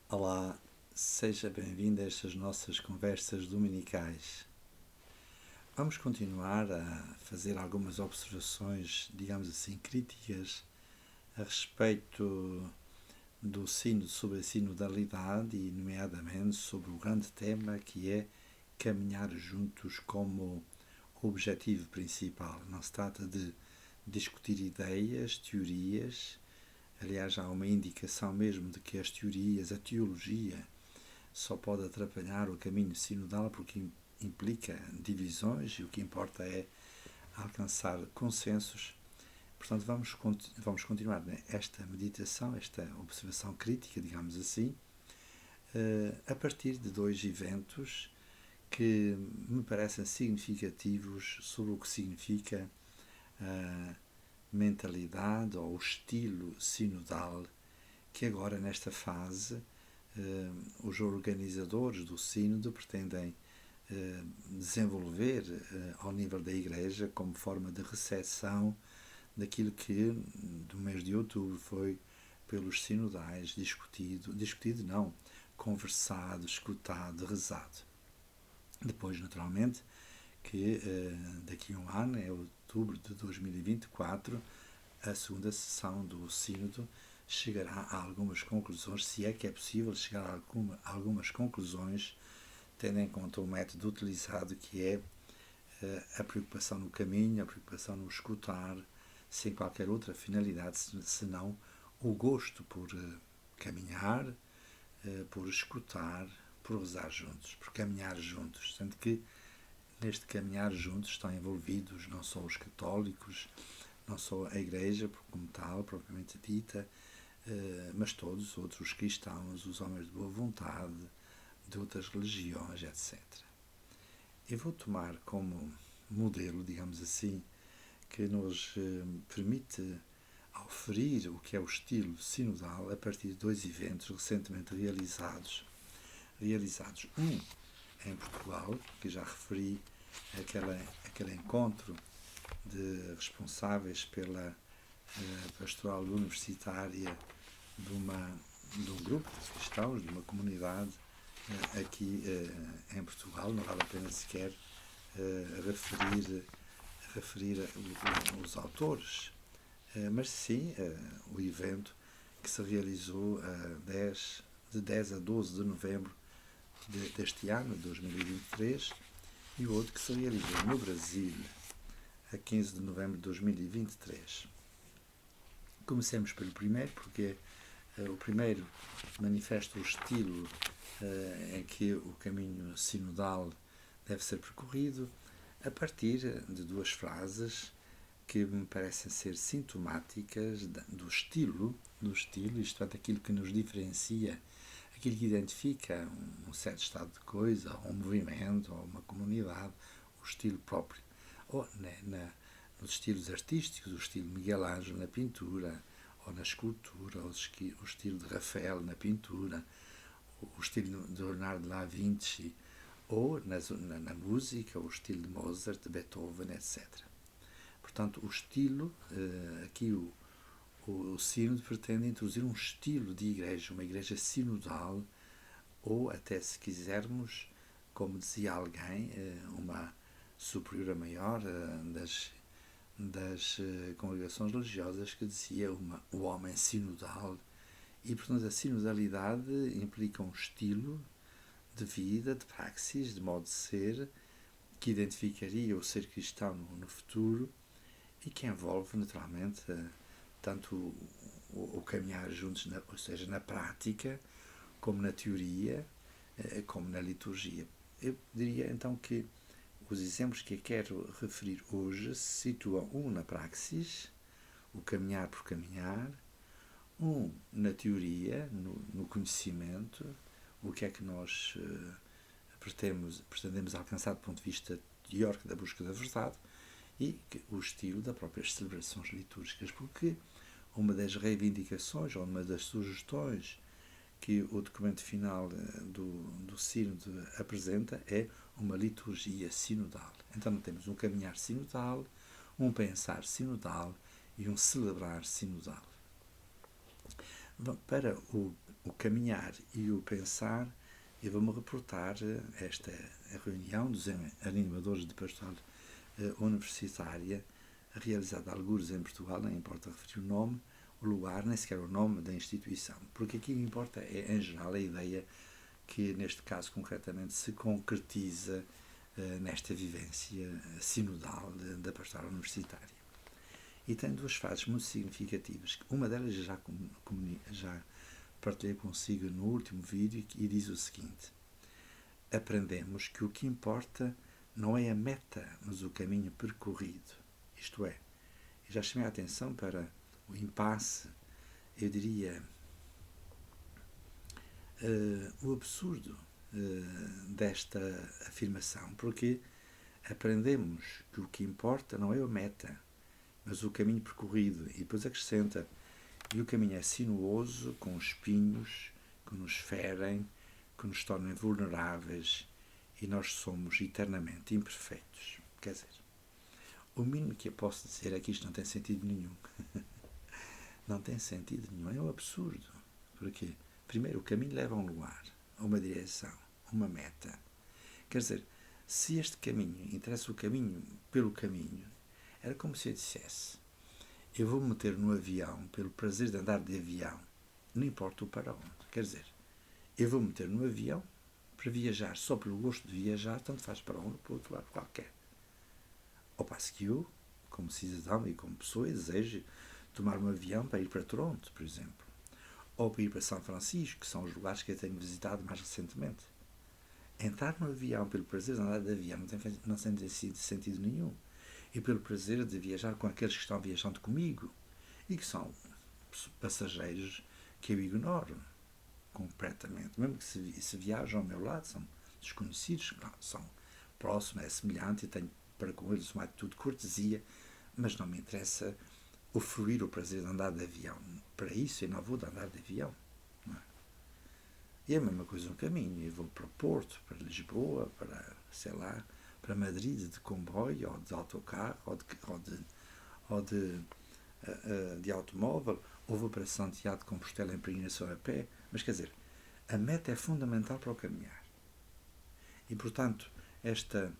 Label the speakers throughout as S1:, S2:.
S1: Olá, seja bem-vindo a estas nossas conversas dominicais. Vamos continuar a fazer algumas observações, digamos assim, críticas a respeito do sino, sobre a sinodalidade e, nomeadamente, sobre o grande tema que é caminhar juntos como objetivo principal. Não se trata de discutir ideias, teorias. Aliás, há uma indicação mesmo de que as teorias, a teologia, só pode atrapalhar o caminho sinodal porque implica divisões e o que importa é alcançar consensos. Portanto, vamos continuar esta meditação, esta observação crítica, digamos assim, a partir de dois eventos que me parecem significativos sobre o que significa a mentalidade ou o estilo sinodal que agora, nesta fase, os organizadores do sínodo pretendem desenvolver ao nível da Igreja como forma de recepção daquilo que, do mês de outubro, foi pelos sinodais discutido não, conversado, escutado, rezado. Depois, naturalmente, que daqui a um ano, é outubro de 2024, a segunda sessão do sínodo chegará a algumas conclusões, se é que é possível chegar a algumas conclusões, tendo em conta o método utilizado, que é a preocupação no caminho, a preocupação no escutar, sem qualquer outra finalidade senão o gosto por caminhar, por escutar, por rezar juntos, por caminhar juntos. Sendo que neste caminhar juntos estão envolvidos não só os católicos, não só a Igreja como tal, propriamente dita, mas todos os outros cristãos, os homens de boa vontade, de outras religiões, etc. Eu vou tomar como modelo, digamos assim, que nos permite oferir o que é o estilo sinodal a partir de dois eventos recentemente realizados. Um em Portugal, que já referi, aquele encontro de responsáveis pela pastoral universitária de um grupo de cristãos, de uma comunidade aqui em Portugal. Não vale a pena sequer referir os autores, mas sim o evento que se realizou de 10 a 12 de novembro deste ano, 2023, e o outro que se realizou no Brasil, a 15 de novembro de 2023. Comecemos pelo primeiro, porque o primeiro manifesta o estilo em que o caminho sinodal deve ser percorrido, a partir de duas frases que me parecem ser sintomáticas do estilo, isto é, daquilo que nos diferencia, aquilo que identifica um certo estado de coisa, ou um movimento, ou uma comunidade, o estilo próprio. Ou nos estilos artísticos, o estilo Miguel Ângelo na pintura, ou na escultura, ou o estilo de Rafael na pintura, o estilo de Leonardo da Vinci, ou na música, o estilo de Mozart, de Beethoven, etc. Portanto, o estilo, aqui o sínodo pretende introduzir um estilo de igreja, uma igreja sinodal, ou até, se quisermos, como dizia alguém, uma superiora maior das congregações religiosas, que dizia o homem sinodal. E, portanto, a sinodalidade implica um estilo de vida, de praxis, de modo de ser, que identificaria o ser cristão no futuro e que envolve, naturalmente, tanto o caminhar juntos, ou seja, na prática, como na teoria, como na liturgia. Eu diria, então, que os exemplos que eu quero referir hoje se situam um na praxis, o caminhar por caminhar, um na teoria, no conhecimento, o que é que nós pretendemos alcançar do ponto de vista teórico da busca da verdade, e o estilo das próprias celebrações litúrgicas, porque uma das reivindicações ou uma das sugestões que o documento final do sínodo apresenta é uma liturgia sinodal. Então temos um caminhar sinodal, um pensar sinodal e um celebrar sinodal. Para o o caminhar e o pensar, eu vou-me reportar esta reunião dos animadores de pastoral universitária, realizada algures em Portugal, não importa referir o nome, o lugar, nem sequer o nome da instituição, porque aqui o que importa é, em geral, a ideia que, neste caso concretamente, se concretiza nesta vivência sinodal da pastoral universitária. E tem duas fases muito significativas. Uma delas já partilhei consigo no último vídeo e diz o seguinte: aprendemos que o que importa não é a meta, mas o caminho percorrido. Isto é, eu já chamei a atenção para o impasse, eu diria, o absurdo desta afirmação, porque aprendemos que o que importa não é a meta, mas o caminho percorrido. E depois acrescenta: e o caminho é sinuoso, com espinhos que nos ferem, que nos tornem vulneráveis, e nós somos eternamente imperfeitos. Quer dizer, o mínimo que eu posso dizer é que isto não tem sentido nenhum. Não tem sentido nenhum. É um absurdo. Porque, primeiro, o caminho leva a um lugar, a uma direção, a uma meta. Quer dizer, se este caminho interessa o caminho pelo caminho, era como se eu dissesse: eu vou me meter no avião pelo prazer de andar de avião, não importa o para onde. Quer dizer, eu vou me meter no avião para viajar só pelo gosto de viajar, tanto faz para um ou para o outro lado qualquer. Ao passo que eu, como cidadão e como pessoa, desejo tomar um avião para ir para Toronto, por exemplo, ou para ir para São Francisco, que são os lugares que eu tenho visitado mais recentemente. Entrar no avião pelo prazer de andar de avião não tem sentido nenhum. E pelo prazer de viajar com aqueles que estão viajando comigo e que são passageiros que eu ignoro completamente. Mesmo que se viajam ao meu lado, são desconhecidos, são próximos, é semelhante, e tenho para com eles uma atitude de cortesia, mas não me interessa usufruir o prazer de andar de avião. Para isso eu não vou de andar de avião. Não é? E é a mesma coisa no caminho. Eu vou para o Porto, para Lisboa, para, sei lá, para Madrid de comboio, ou de autocarro, ou de automóvel, ou vou para Santiago de Compostela em peregrinação a pé. Mas quer dizer, a meta é fundamental para o caminhar. E, portanto, esta,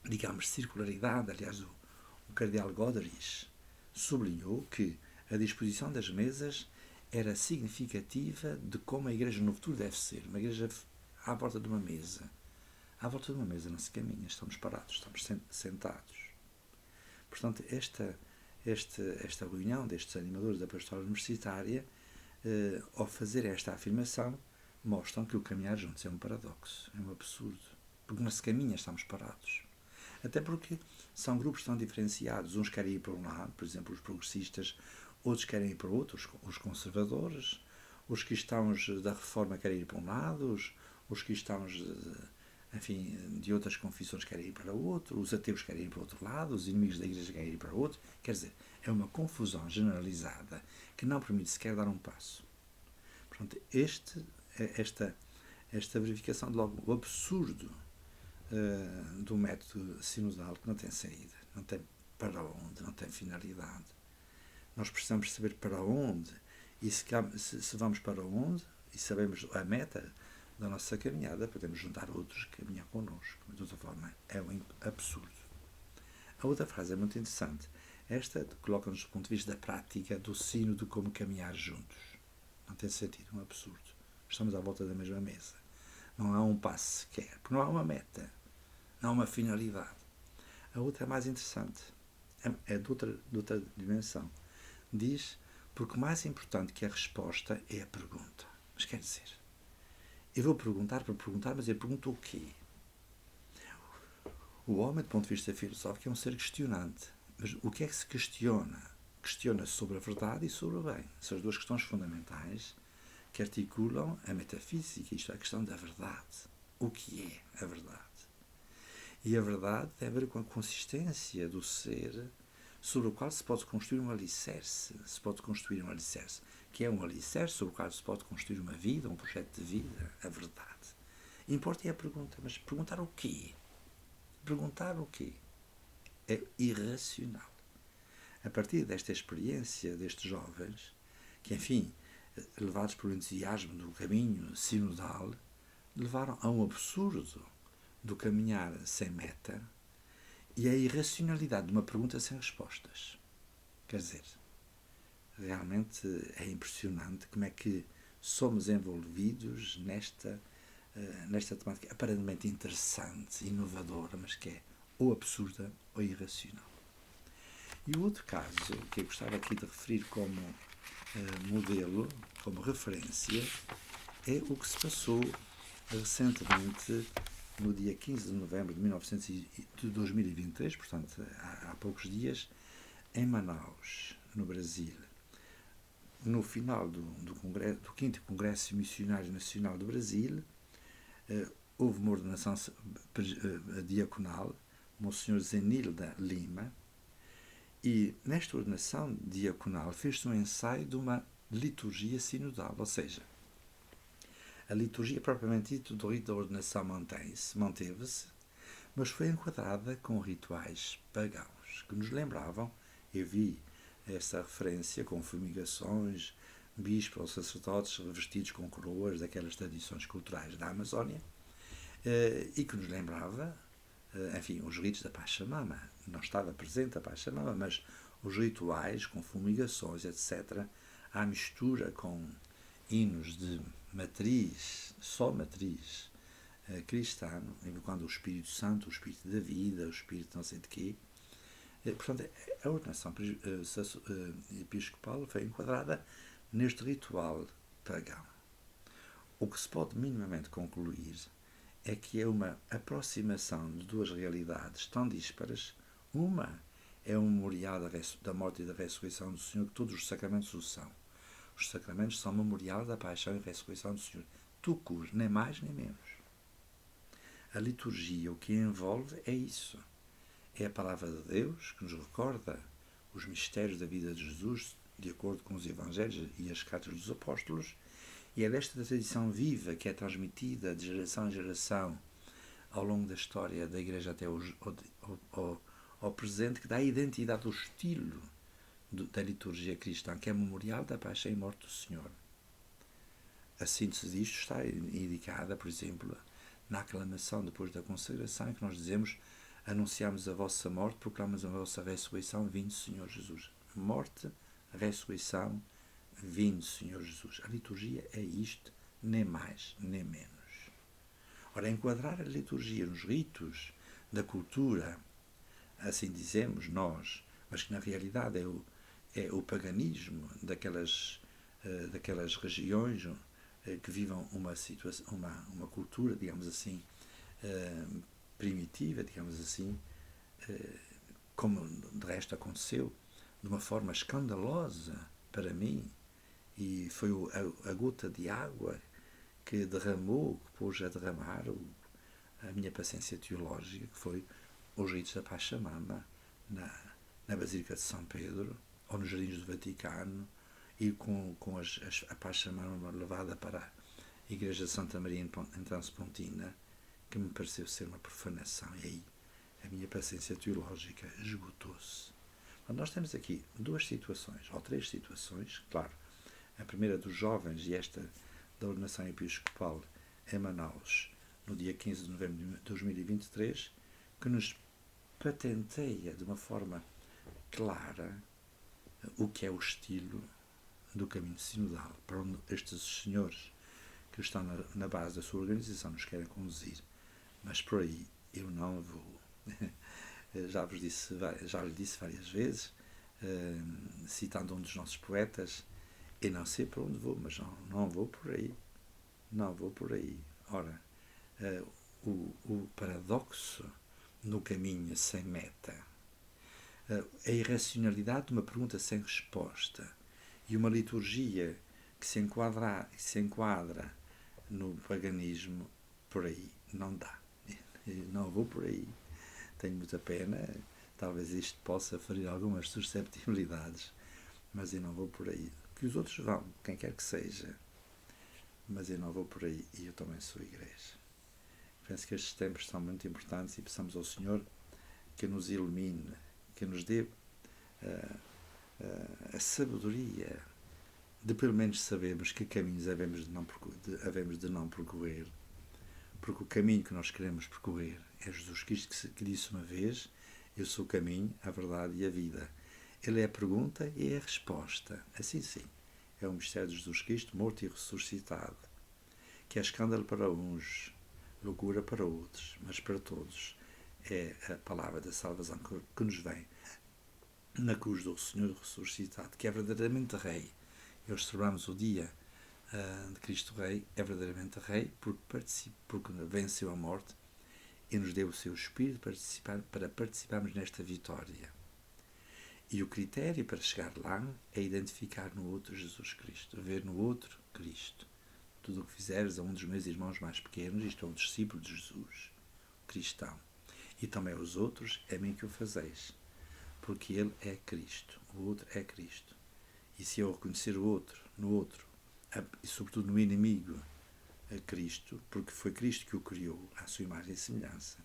S1: digamos, circularidade, aliás, o cardeal Goderich sublinhou que a disposição das mesas era significativa de como a igreja no futuro deve ser. Uma igreja à volta de uma mesa. À volta de uma mesa não se caminha, estamos parados, estamos sentados. Portanto, esta reunião destes animadores da pastoral universitária, ao fazer esta afirmação, mostram que o caminhar juntos é um paradoxo, é um absurdo. Porque não se caminha, estamos parados. Até porque são grupos tão diferenciados. Uns querem ir para um lado, por exemplo, os progressistas, outros querem ir para outro, os conservadores, os cristãos da reforma querem ir para um lado, os cristãos enfim, de outras confissões querem ir para o outro, os ateus querem ir para o outro lado, os inimigos da igreja querem ir para o outro. Quer dizer, é uma confusão generalizada que não permite sequer dar um passo. Portanto, esta verificação de logo o absurdo do método sinodal, que não tem saída, não tem para onde, não tem finalidade. Nós precisamos saber para onde, e se vamos para onde e sabemos a meta da nossa caminhada, podemos juntar outros que caminham connosco. De outra forma, é um absurdo. A outra frase é muito interessante. Esta coloca-nos do ponto de vista da prática do sino de como caminhar juntos. Não tem sentido, é um absurdo. Estamos à volta da mesma mesa. Não há um passo sequer, porque não há uma meta, não há uma finalidade. A outra é mais interessante. É de outra dimensão. Diz, porque mais importante que a resposta é a pergunta. Mas quer dizer, eu vou perguntar para perguntar, mas eu pergunto o quê? O homem, do ponto de vista filosófico, é um ser questionante. Mas o que é que se questiona? Questiona-se sobre a verdade e sobre o bem. São as duas questões fundamentais que articulam a metafísica, isto é, a questão da verdade. O que é a verdade? E a verdade tem a ver com a consistência do ser sobre o qual se pode construir um alicerce. Que é um alicerce sobre o qual se pode construir uma vida, um projeto de vida, a verdade. Importa é a pergunta, mas perguntar o quê? Perguntar o quê? É irracional. A partir desta experiência destes jovens, que, enfim, levados pelo entusiasmo do caminho sinodal, levaram a um absurdo do caminhar sem meta e a irracionalidade de uma pergunta sem respostas. Quer dizer, realmente é impressionante como é que somos envolvidos nesta temática aparentemente interessante, inovadora, mas que é ou absurda ou irracional. E o outro caso que eu gostava aqui de referir como modelo, como referência, é o que se passou recentemente, no dia 15 de novembro de 2023, portanto há poucos dias, em Manaus, no Brasil. No final do 5º Congresso Missionário Nacional do Brasil, houve uma ordenação diaconal, Monsenhor Zenilda Lima, e nesta ordenação diaconal fez-se um ensaio de uma liturgia sinodal, ou seja, a liturgia propriamente dita do rito da ordenação manteve-se, mas foi enquadrada com rituais pagãos, que nos lembravam, eu vi essa referência com fumigações, bispos ou sacerdotes revestidos com coroas daquelas tradições culturais da Amazónia, e que nos lembrava, enfim, os ritos da Pachamama. Não estava presente a Pachamama, mas os rituais com fumigações, etc., à mistura com hinos de matriz, só matriz cristã, quando o Espírito Santo, o Espírito da vida, o Espírito não sei de quê. Portanto, a ordenação episcopal foi enquadrada neste ritual pagão. O que se pode minimamente concluir é que é uma aproximação de duas realidades tão díspares. Uma é um memorial da morte e da ressurreição do Senhor, que todos os sacramentos o são. Os sacramentos são memorial da paixão e ressurreição do Senhor. Tucus, nem mais nem menos. A liturgia, o que envolve é isso. É a palavra de Deus que nos recorda os mistérios da vida de Jesus, de acordo com os Evangelhos e as cartas dos Apóstolos, e é desta tradição viva que é transmitida de geração em geração ao longo da história da Igreja até ao presente, que dá a identidade ao estilo da liturgia cristã, que é memorial da paixão e morte do Senhor. A síntese disto está indicada, por exemplo, na aclamação depois da consagração, em que nós dizemos: anunciamos a vossa morte, proclamamos a vossa ressurreição, vindo Senhor Jesus. Morte, ressurreição, vindo Senhor Jesus. A liturgia é isto, nem mais, nem menos. Ora, enquadrar a liturgia nos ritos da cultura, assim dizemos nós, mas que na realidade é o paganismo daquelas regiões que vivem uma cultura, digamos assim, primitiva, digamos assim, como de resto aconteceu, de uma forma escandalosa para mim, e foi a gota de água que derramou, que pôs a derramar a minha paciência teológica, que foi os ritos da Pachamama na Basílica de São Pedro, ou nos Jardins do Vaticano, e com a Pachamama levada para a Igreja de Santa Maria em Transpontina, que me pareceu ser uma profanação, e aí a minha paciência teológica esgotou-se. Nós temos aqui duas situações, ou três situações, claro, a primeira dos jovens e esta da ordenação episcopal em Manaus, no dia 15 de novembro de 2023, que nos patenteia de uma forma clara o que é o estilo do caminho sinodal, para onde estes senhores que estão na base da sua organização nos querem conduzir. Mas por aí eu não vou. Já lhe disse várias vezes, citando um dos nossos poetas: eu não sei para onde vou, mas não vou por aí. Não vou por aí. Ora, o paradoxo no caminho sem meta, a irracionalidade de uma pergunta sem resposta e uma liturgia que se enquadra no paganismo, por aí não dá. Não vou por aí. Tenho muita pena. Talvez isto possa ferir algumas susceptibilidades, mas eu não vou por aí. Que os outros vão, quem quer que seja, mas eu não vou por aí, e eu também sou igreja. Penso que estes tempos são muito importantes e peçamos ao Senhor que nos ilumine, que nos dê a sabedoria de pelo menos sabermos que caminhos havemos de não percorrer, porque o caminho que nós queremos percorrer é Jesus Cristo que disse uma vez: eu sou o caminho, a verdade e a vida. Ele é a pergunta e é a resposta. Assim sim, é o mistério de Jesus Cristo morto e ressuscitado, que é escândalo para uns, loucura para outros, mas para todos é a palavra da salvação que nos vem na cruz do Senhor ressuscitado, que é verdadeiramente Rei. E hoje celebramos o dia de Cristo Rei, é verdadeiramente Rei porque venceu a morte e nos deu o seu Espírito para participarmos nesta vitória. E o critério para chegar lá é identificar no outro Jesus Cristo, ver no outro Cristo. Tudo o que fizeres a um dos meus irmãos mais pequenos, isto é um discípulo de Jesus, cristão. E também aos outros, é a mim que o fazeis. Porque ele é Cristo, o outro é Cristo. E se eu reconhecer o outro, no outro, e sobretudo no inimigo, a Cristo, porque foi Cristo que o criou, à sua imagem e semelhança,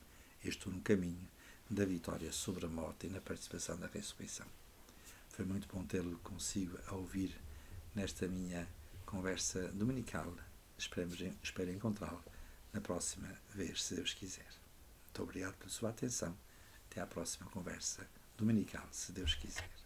S1: eu estou no caminho da vitória sobre a morte e na participação da ressurreição. Foi muito bom tê-lo consigo a ouvir nesta minha conversa dominical. Espero encontrá-lo na próxima vez, se Deus quiser. Muito obrigado pela sua atenção. Até à próxima conversa dominical, se Deus quiser.